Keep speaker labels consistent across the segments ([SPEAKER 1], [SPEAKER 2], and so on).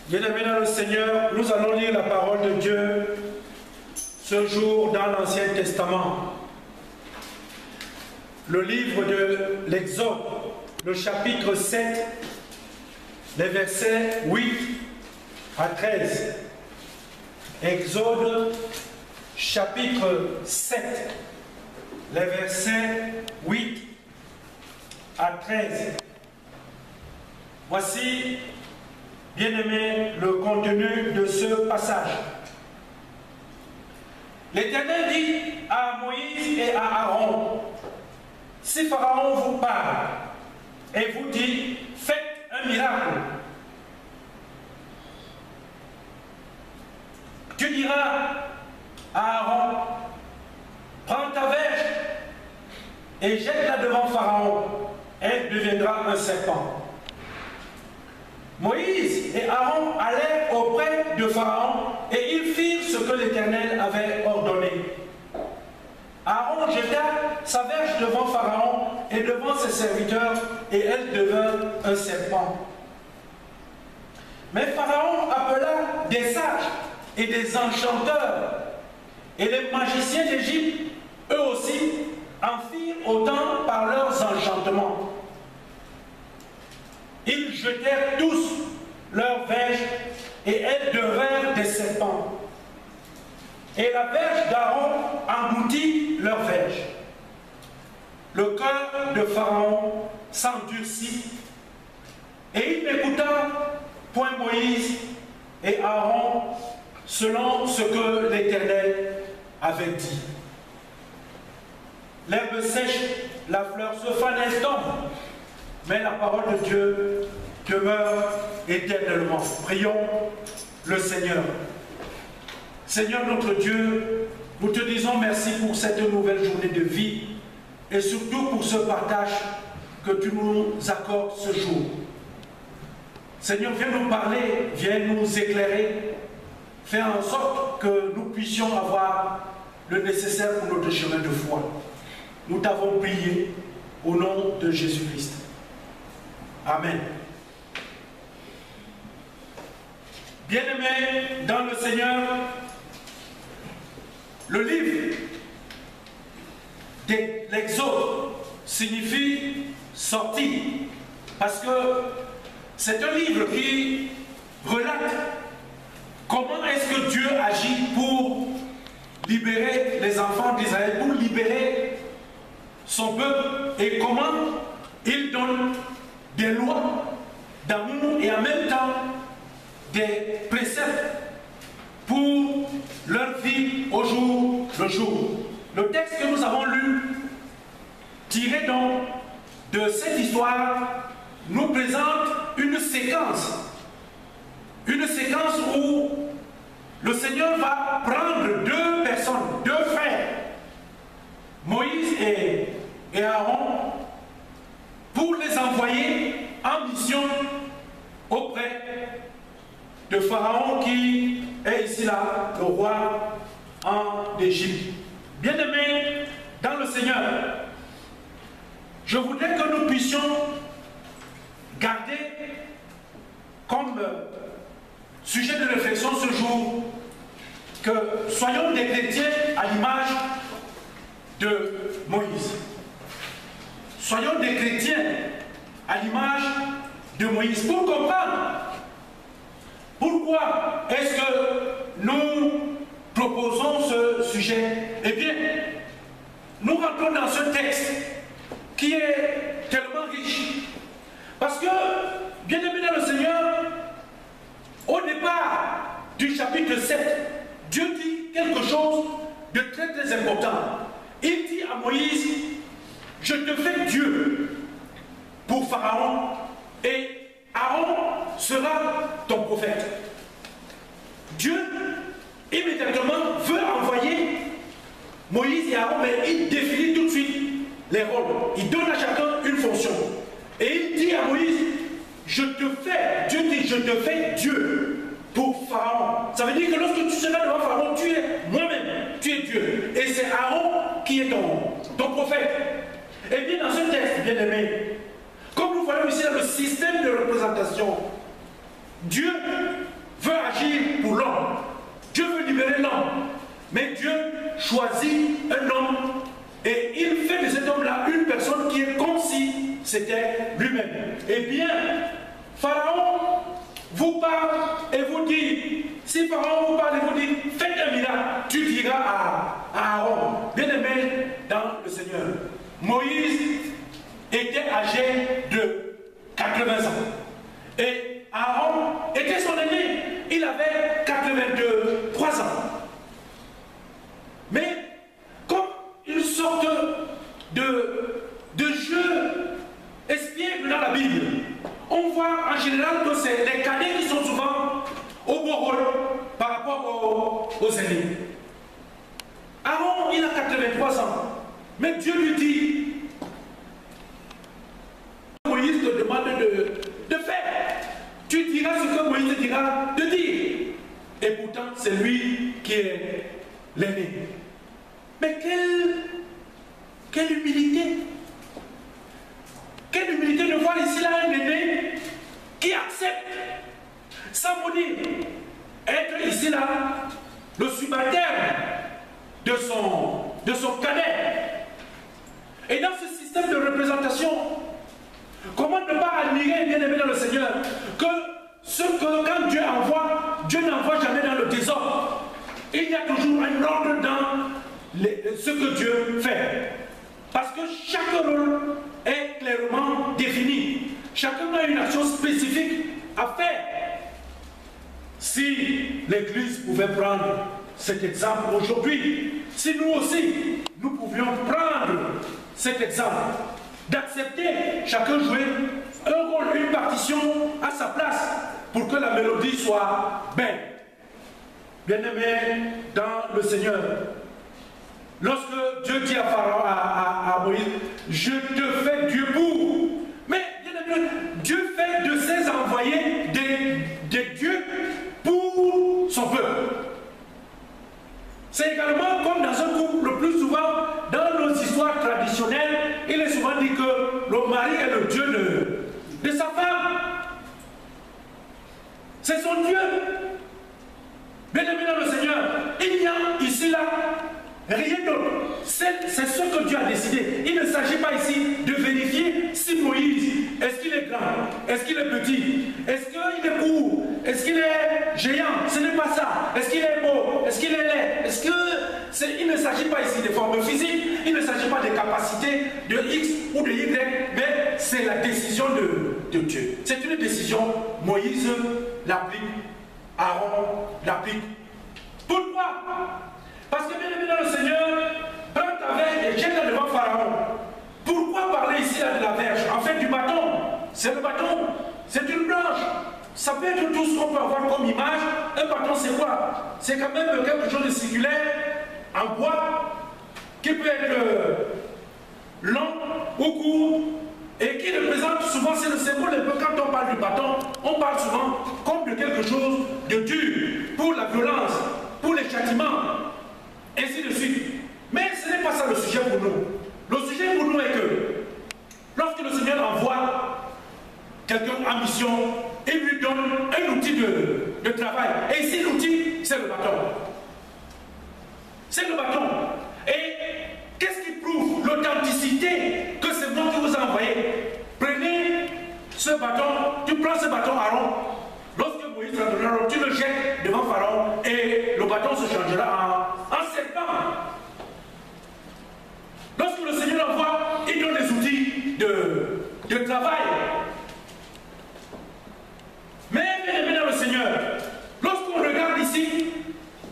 [SPEAKER 1] Bien-aimés dans le Seigneur, nous allons lire la parole de Dieu ce jour dans l'Ancien Testament. Le livre de l'Exode, le chapitre 7, les versets 8 à 13. Exode, chapitre 7, les versets 8 à 13. Voici, bien-aimés, le contenu de ce passage. L'Éternel dit à Moïse et à Aaron, si Pharaon vous parle et vous dit, faites un miracle, tu diras à Aaron, prends ta verge et jette-la devant Pharaon, elle deviendra un serpent. Moïse et Aaron allèrent auprès de Pharaon et ils firent ce que l'Éternel avait ordonné. Aaron jeta sa verge devant Pharaon et devant ses serviteurs et elle devint un serpent. Mais Pharaon appela des sages et des enchanteurs et les magiciens d'Égypte, eux aussi, en firent autant par leurs enchantements. Ils jetèrent tous leurs verges et elles devinrent des serpents. Et la verge d'Aaron engloutit leurs verges. Le cœur de Pharaon s'endurcit et il n'écouta point Moïse et Aaron selon ce que l'Éternel avait dit. L'herbe sèche, la fleur se fane, elle tombe, mais la parole de Dieu demeure éternellement. Prions le Seigneur. Seigneur notre Dieu, nous te disons merci pour cette nouvelle journée de vie et surtout pour ce partage que tu nous accordes ce jour. Seigneur, viens nous parler, viens nous éclairer, fais en sorte que nous puissions avoir le nécessaire pour notre chemin de foi. Nous t'avons prié au nom de Jésus-Christ. Amen. Bien-aimés dans le Seigneur, le livre de l'Exode signifie sortie, parce que c'est un livre qui relate comment est-ce que Dieu agit pour libérer les enfants d'Israël, pour libérer son peuple et comment il donne des lois d'amour et en même temps des préceptes pour leur vie au jour le jour. Le texte que nous avons lu, tiré donc de cette histoire, nous présente une séquence où le Seigneur va prendre deux personnes, deux frères, Moïse et Aaron, pour les envoyer en mission auprès de Pharaon qui est ici là, le roi en Égypte. Bien-aimés dans le Seigneur, je voudrais que nous puissions garder comme sujet de réflexion ce jour que soyons des chrétiens à l'image de Moïse. Soyons des chrétiens à l'image de Moïse pour comprendre pourquoi est-ce que nous proposons ce sujet. Eh bien, nous rentrons dans ce texte qui est tellement riche. Parce que, bien aimé dans le Seigneur, au départ du chapitre 7, Dieu dit quelque chose de très très important. Il dit à Moïse, je te fais Dieu pour Pharaon et Aaron sera ton prophète. Dieu immédiatement veut envoyer Moïse et Aaron, mais il définit tout de suite les rôles. Il donne à chacun une fonction. Et il dit à Moïse, je te fais, Dieu dit, je te fais Dieu pour Pharaon. Ça veut dire que lorsque tu seras devant Pharaon, tu es moi-même, tu es Dieu. Et c'est Aaron qui est ton prophète. Et bien dans ce texte, bien aimé, comme nous voyons ici dans le système de représentation, Dieu veut agir pour l'homme. Dieu veut libérer l'homme. Mais Dieu choisit un homme et il fait de cet homme-là une personne qui est comme si c'était lui-même. Eh bien, Pharaon vous parle et vous dit, si Pharaon vous parle et vous dit, faites un miracle, tu diras à Aaron, bien-aimé dans le Seigneur, Moïse était âgé de 80 ans. Et Aaron était son aîné, il avait 83 ans. Mais comme une sorte de jeu espiègle dans la Bible, on voit en général que c'est les cadets qui sont souvent au beau rôle par rapport aux aînés. Aaron, il a 83 ans, mais Dieu lui dit, Moïse te demande de faire. Tu diras ce que Moïse te dira de dire. Et pourtant, c'est lui qui est l'aîné. Mais quelle humilité! Quelle humilité de voir ici là un aîné qui accepte, sans vous dire, être ici là le subalterne de son cadet. Et dans ce système de représentation, comment ne pas admirer, bien aimé dans le Seigneur, que quand Dieu envoie, Dieu n'envoie jamais dans le désordre. Il y a toujours un ordre dans ce que Dieu fait. Parce que chaque rôle est clairement défini. Chacun a une action spécifique à faire. Si l'Église pouvait prendre cet exemple aujourd'hui, si nous aussi, nous pouvions prendre cet exemple, d'accepter chacun jouer un rôle, une partition à sa place pour que la mélodie soit belle. Bien-aimé dans le Seigneur, lorsque Dieu dit à Pharaon, à Moïse, je te fais Dieu pour. Mais bien-aimé, Dieu fait de ses envoyés des dieux pour son peuple. C'est également comme dans un couple, le plus souvent, dans nos histoires traditionnelles, il est souvent dit que le mari est le Dieu de sa femme. C'est son Dieu. Bien-aimé dans le Seigneur, il n'y a ici, là, rien d'autre. C'est ce que Dieu a décidé. Il ne s'agit pas ici de vérifier si Moïse, est-ce qu'il est grand, est-ce qu'il est petit, est-ce qu'il est court, est-ce qu'il est géant. Ce n'est pas ça. Est-ce qu'il est beau, est-ce qu'il est laid, il ne s'agit pas ici de formes physiques, il ne s'agit pas des capacités de X ou de Y, mais c'est la décision de Dieu. C'est une décision. Moïse l'applique, Aaron l'applique. Pourquoi? Parce que bien aimé dans le Seigneur, prends ta verge et jette-la devant Pharaon. Pourquoi parler ici là de la verge? En fait, du bâton. C'est le bâton. C'est une planche. Ça peut être tout ce qu'on peut avoir comme image. Un bâton, c'est quoi? C'est quand même quelque chose de circulaire, en bois, qui peut être long ou court, et qui représente souvent, c'est le symbole un peu, quand on parle du bâton, on parle souvent comme de quelque chose de dur, pour la violence, pour les châtiments, ainsi de suite. Mais ce n'est pas ça le sujet pour nous. Le sujet pour nous est que, lorsque le Seigneur envoie quelqu'un en mission, il lui donne un outil de travail. Et ici, l'outil, c'est le bâton. C'est le bâton. Et qu'est-ce qui prouve l'authenticité que c'est moi qui vous ai envoyé? Prenez ce bâton, tu prends ce bâton, Aaron. Lorsque Moïse rentrera, tu le jettes devant Pharaon et le bâton se changera en serpent. Lorsque le Seigneur envoie, il donne des outils de travail. Mais bien aimé dans le Seigneur, lorsqu'on regarde ici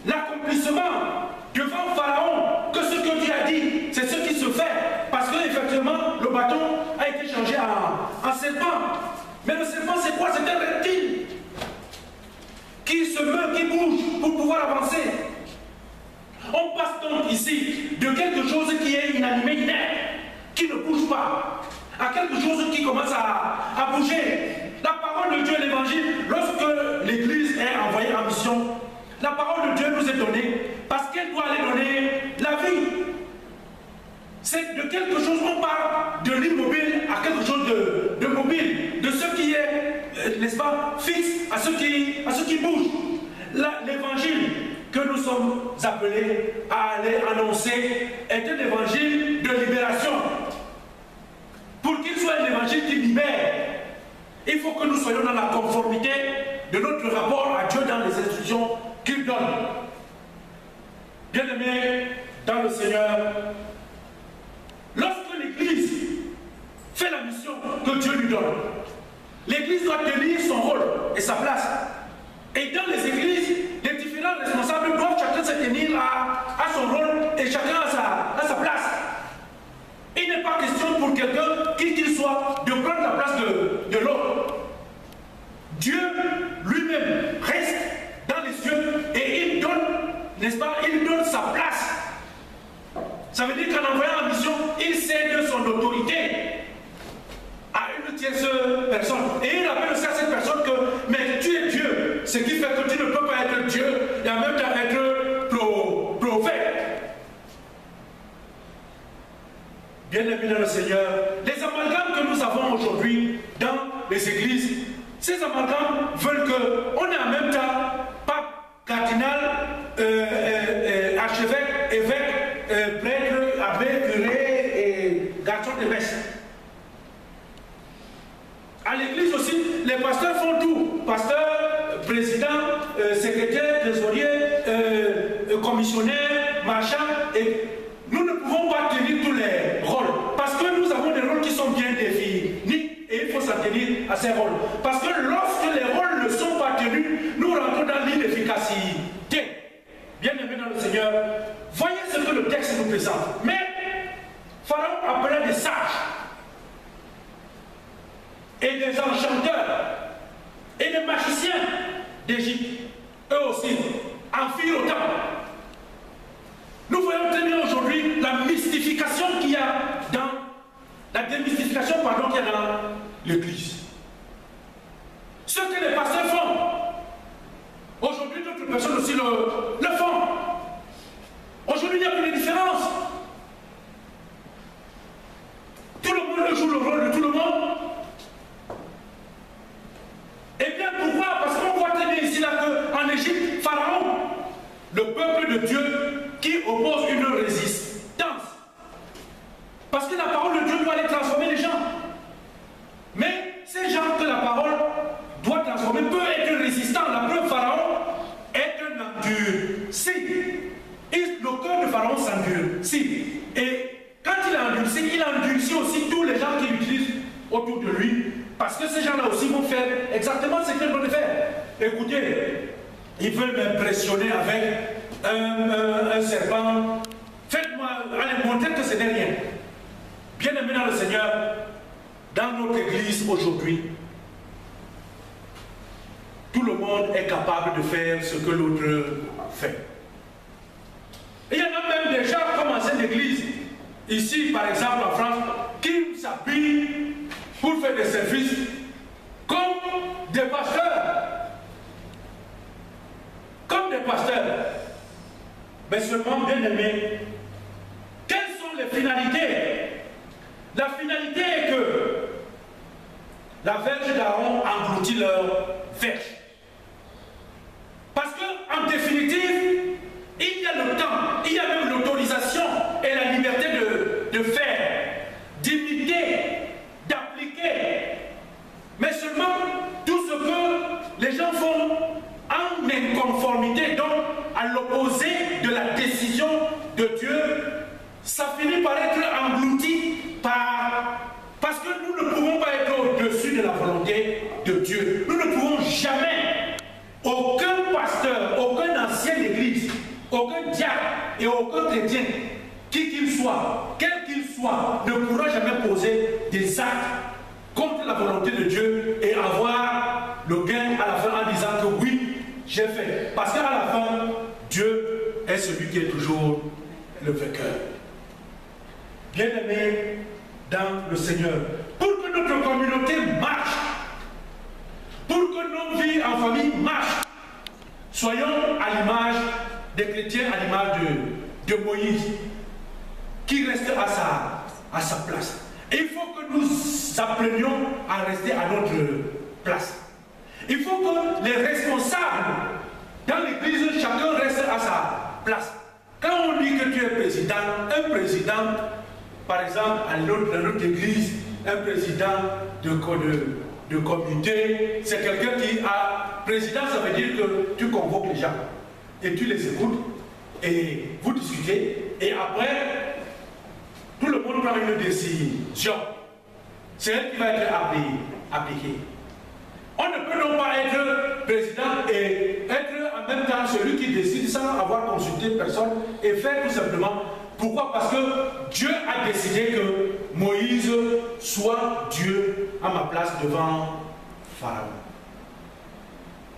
[SPEAKER 1] l'accomplissement devant Pharaon, que ce que Dieu a dit, c'est ce qui se fait, parce qu'effectivement, le bâton a été changé en serpent. Mais le serpent, c'est quoi? C'est un reptile qui se meut, qui bouge pour pouvoir avancer. On passe donc ici de quelque chose qui est inanimé, inerte, qui ne bouge pas, à quelque chose qui commence à bouger. La parole de Dieu, l'évangile, lorsque l'Église est envoyée en mission, la parole de Dieu nous est donnée parce qu'elle doit aller donner la vie. C'est de quelque chose, on parle de l'immobile à quelque chose de mobile, de ce qui est, n'est-ce pas, fixe à ce qui bouge. l'évangile que nous sommes appelés à aller annoncer est un évangile de libération. Pour qu'il soit un évangile qui libère, il faut que nous soyons dans la conformité de notre rapport à Dieu dans les instructions qu'il donne. Bien-aimés dans le Seigneur, lorsque l'Église fait la mission que Dieu lui donne, l'Église doit tenir son rôle et sa place. Et dans les églises, les différents responsables doivent chacun se tenir à son rôle et chacun à sa place. Il n'est pas question pour quelqu'un, qui qu'il soit, de prendre la place de l'autre. Dieu lui-même reste dans les cieux et il donne, n'est-ce pas, il donne sa place. Ça veut dire qu'en envoyant en mission, il cède son autorité à une tierce personne. Et il rappelle aussi à cette personne que, mais tu es Dieu, ce qui fait que tu ne peux pas être Dieu et en même temps être prophète. Bien-aimés dans le Seigneur, les amalgames que nous avons aujourd'hui dans les églises, ces amalgames veulent qu'on ait en même temps pape, cardinal, archevêque, évêque, prêtre, abbé, curé et garçon de messe. À l'église aussi, les pasteurs font tout. Pasteur, président, secrétaire, trésorier, commissionnaire, marchand. Et nous ne pouvons pas tenir tous les rôles. Parce que nous avons des rôles qui sont bien définis. Et il faut s'en tenir à ces rôles. Parce que lorsque les rôles ne sont pas tenus, nous rentrons dans l'inefficacité. Bien-aimés dans le Seigneur, voyez ce que le texte nous présente. Mais Pharaon appela des sages et des enchanteurs et des magiciens d'Égypte. Eux aussi en firent autant. Nous voyons très bien aujourd'hui la mystification qu'il y a dans la démystification qu'il y a dans l'Église. Ce que les pasteurs font, aujourd'hui d'autres personnes aussi le font. Aujourd'hui il n'y a plus de différence. Tout le monde joue le rôle de tout le monde. Eh bien pourquoi? Parce qu'on voit très bien ici là qu'en Égypte, Pharaon, le peuple de Dieu qui oppose une résistance. Parce que la parole de Dieu doit aller transformer les gens. Mais ces gens que la parole doit transformer peuvent être résistants. La preuve, Pharaon est un endurci. Le cœur de Pharaon s'endurcit. Et quand il endurcit aussi tous les gens qui l'utilisent autour de lui. Parce que ces gens-là aussi vont faire exactement ce qu'ils veulent faire. Écoutez, ils veulent m'impressionner avec un serpent. Faites-moi, allez, montrez que ce n'est rien. Bien-aimés dans le Seigneur, dans notre église aujourd'hui, tout le monde est capable de faire ce que l'autre fait. Et il y en a même des gens comme anciennes d'église, ici par exemple en France, qui s'habillent pour faire des services comme des pasteurs. Comme des pasteurs. Mais seulement, bien aimés, quelles sont les finalités? La finalité est que la verge d'Aaron engloutit leur verge. Parce qu'en définitive, il y a le temps, il y a même l'autorisation et la liberté de faire, d'imiter, d'appliquer. Mais seulement tout ce que les gens font en inconformité, donc à l'opposé de la décision de Dieu, ça finit par être englouti parce que nous ne pouvons pas être au-dessus de la volonté de Dieu. Nous ne pouvons jamais, aucun pasteur, aucun ancien d'église, aucun diacre et aucun chrétien, qui qu'il soit, quel qu'il soit, ne pourra jamais poser des actes contre la volonté de Dieu et avoir le gain à la fin en disant que oui, j'ai fait. Parce qu'à la fin, Dieu est celui qui est toujours le vainqueur. Bien-aimés dans le Seigneur, pour que notre communauté marche, pour que nos vies en famille marchent, soyons à l'image des chrétiens, à l'image de Moïse, qui reste à sa place. Et il faut que nous appelions à rester à notre place. Il faut que les responsables Dans l'église, chacun reste à sa place. Quand on dit que tu es président, un président, par exemple, à notre église, un président de comité, c'est quelqu'un qui a... Président, ça veut dire que tu convoques les gens et tu les écoutes et vous discutez et après, tout le monde prend une décision. C'est elle qui va être appliquée. On ne peut donc pas être président et être en même temps celui qui décide sans avoir consulté personne et faire tout simplement. Pourquoi? Parce que Dieu a décidé que Moïse soit Dieu à ma place devant Pharaon.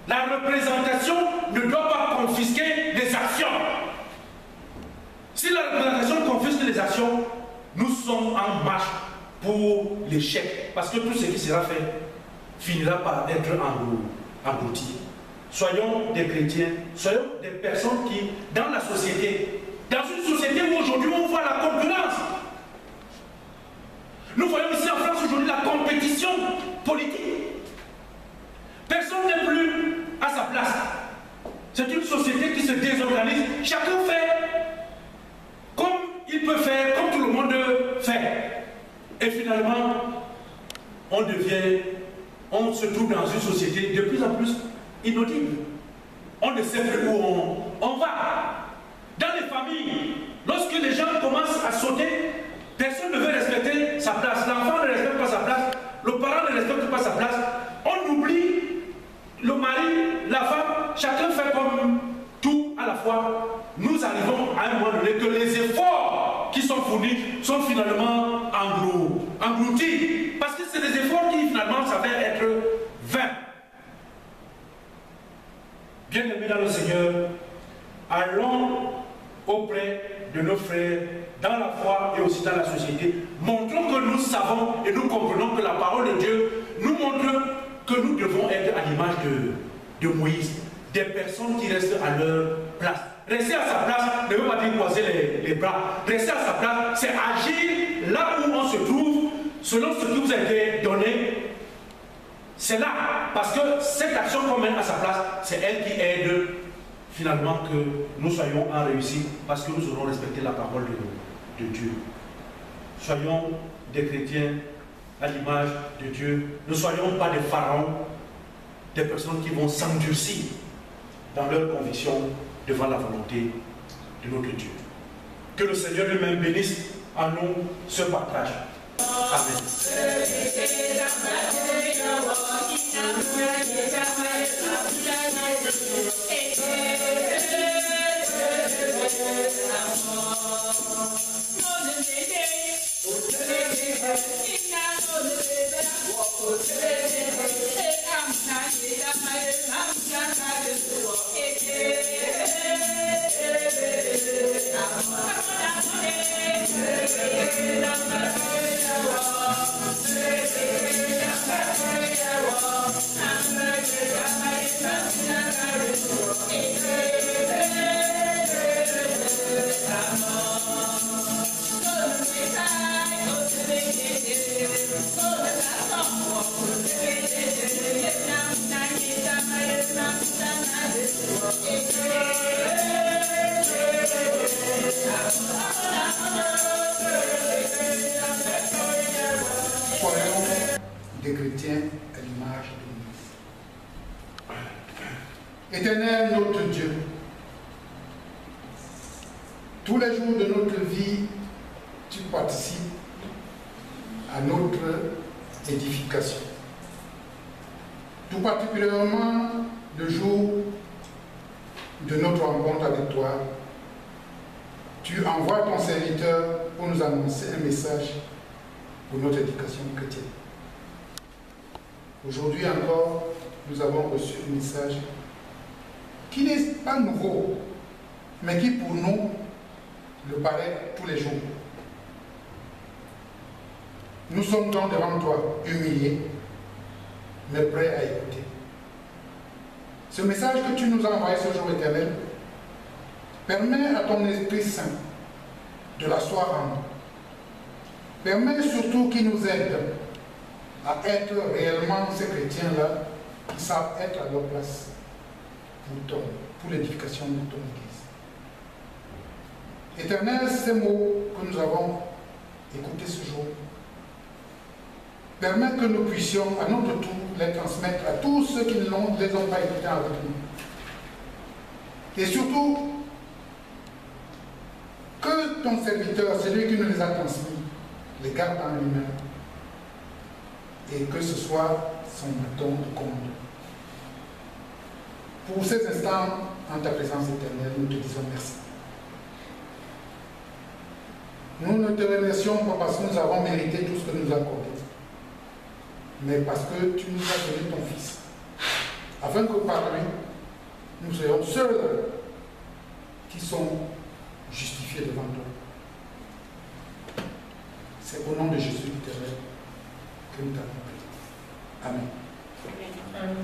[SPEAKER 1] La représentation ne doit pas confisquer les actions. Si la représentation confisque les actions, nous sommes en marche pour l'échec. Parce que tout ce qui sera fait finira par être englouti. Soyons des chrétiens, soyons des personnes qui, dans la société, dans une société où aujourd'hui on voit la concurrence. Nous voyons ici en France aujourd'hui la compétition politique. Personne n'est plus à sa place. C'est une société qui se désorganise. Chacun fait comme il peut faire, comme tout le monde fait. Et finalement, on se trouve dans une société de plus en plus inaudible. On ne sait plus où on va. Dans les familles, lorsque les gens commencent à sauter, personne ne veut respecter sa place. L'enfant ne respecte pas sa place, le parent ne respecte pas sa place. On oublie le mari, la femme, chacun fait comme tout à la fois. Nous arrivons à un moment donné que les efforts qui sont fournis sont finalement engloutis. Parce que c'est des efforts qui finalement s'avèrent être vains. Bien-aimés dans le Seigneur, allons auprès de nos frères dans la foi et aussi dans la société. Montrons que nous savons et nous comprenons que la parole de Dieu nous montre que nous devons être à l'image de Moïse, des personnes qui restent à leur place. Rester à sa place ne veut pas dire croiser les bras. Rester à sa place, c'est agir là où on se trouve, selon ce qui vous a été donné. C'est là, parce que cette action qu'on met à sa place, c'est elle qui aide finalement que nous soyons en réussite, parce que nous aurons respecté la parole de Dieu. Soyons des chrétiens à l'image de Dieu. Ne soyons pas des pharaons, des personnes qui vont s'endurcir dans leurs convictions devant la volonté de notre Dieu. Que le Seigneur lui-même bénisse en nous ce partage. Amen.
[SPEAKER 2] Des chrétiens à l'image de Moïse. Éternel notre Dieu, tous les jours de notre vie, tu participes à notre édification. Tout particulièrement le jour de notre rencontre avec toi, tu envoies ton serviteur pour nous annoncer un message pour notre éducation chrétienne. Aujourd'hui encore, nous avons reçu un message qui n'est pas nouveau, mais qui pour nous le paraît tous les jours. Nous sommes donc devant toi, humiliés, mais prêts à écouter. Ce message que tu nous as envoyé ce jour éternel permet à ton Esprit Saint de l'asseoir en nous. Permet surtout qu'il nous aide à être réellement ces chrétiens-là qui savent être à leur place pour ton pour l'édification de ton Église. Éternel, ces mots que nous avons écoutés ce jour, permet que nous puissions à notre tour les transmettre à tous ceux qui ne les ont pas écoutés avec nous. Et surtout, que ton serviteur, celui qui nous les a transmis, les garde en lui-même et que ce soit son bouton de commande. Pour ces instants, en ta présence éternelle, nous te disons merci. Nous ne te remercions pas parce que nous avons mérité tout ce que nous as accordé, mais parce que tu nous as donné ton Fils, afin que par lui, nous soyons ceux qui sont justifiés devant toi. C'est au nom de Jésus éternel que nous t'avons prié. Amen.
[SPEAKER 3] Amen.